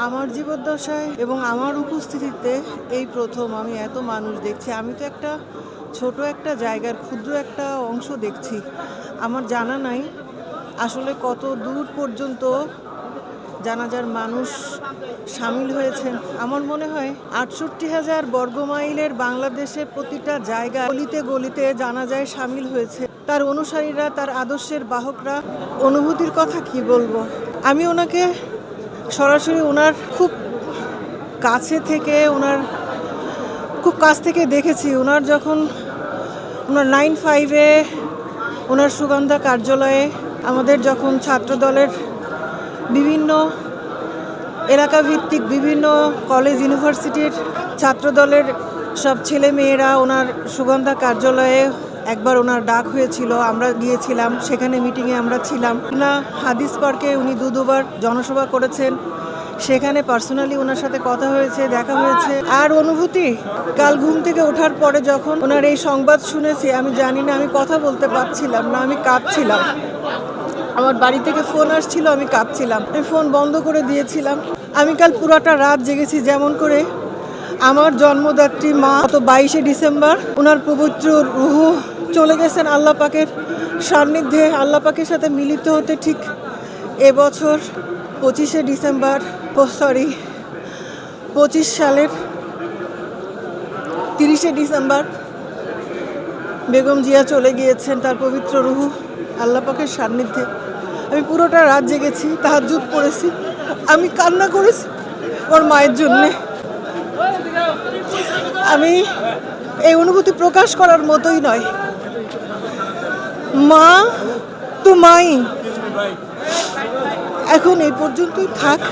আমার জীবদ্দশায় এবং আমার উপস্থিতিতে এই প্রথম আমি এত মানুষ দেখছি। আমি তো একটা ছোট একটা জায়গার ক্ষুদ্র একটা অংশ দেখছি। আমার জানা নাই আসলে কত দূর পর্যন্ত জানাজার মানুষ সামিল হয়েছেন। আমার মনে হয় ৬৮,০০০ বর্গমাইলের বাংলাদেশের প্রতিটা জায়গা গলিতে গলিতে জানাজায় সামিল হয়েছে। তার অনুসারীরা, তার আদর্শের বাহকরা। অনুভূতির কথা কি বলবো। আমি ওনাকে সরাসরি ওনার খুব কাছে থেকে দেখেছি। ওনার যখন ওনার 9-5-এ ওনার সুগন্ধা কার্যালয়ে আমাদের যখন ছাত্রদলের বিভিন্ন এলাকাভিত্তিক বিভিন্ন কলেজ ইউনিভার্সিটির ছাত্রদলের সব ছেলে মেয়েরা ওনার সুগন্ধা কার্যালয়ে একবার ওনার ডাক হয়েছিল, আমরা গিয়েছিলাম। সেখানে মিটিংয়ে আমরা ছিলাম না। হাদিস পার্কে উনি দুবার জনসভা করেছেন, সেখানে পার্সোনালি ওনার সাথে কথা হয়েছে, দেখা হয়েছে। আর অনুভূতি, কাল ঘুম থেকে ওঠার পরে যখন ওনার এই সংবাদ শুনেছি, আমি জানি না, আমি কথা বলতে পারছিলাম না, আমি কাঁদছিলাম। আমার বাড়ি থেকে ফোন আসছিল, আমি কাঁদছিলাম, আমি ফোন বন্ধ করে দিয়েছিলাম। আমি কাল পুরাটা রাত জেগেছি, যেমন করে আমার জন্মদাত্রী মা গত 22শে ডিসেম্বর ওনার পবিত্র রূহ চলে গেছেন আল্লাহ পাকের সান্নিধ্যে, আল্লাহ পাকের সাথে মিলিত হতে। ঠিক এবছর 25শে ডিসেম্বর 25 সালের 30শে ডিসেম্বর বেগম জিয়া চলে গিয়েছেন তার পবিত্র রূহ আল্লাহ পাকের সান্নিধ্যে। আমি পুরোটা রাত জেগেছি, তাহাজ্জুদ পড়েছি, আমি কান্না করেছি ওর মায়ের জন্যে। আমি এই অনুভূতি প্রকাশ করার মতোই নয়। মা তো মাই, এখন এই পর্যন্তই থাক।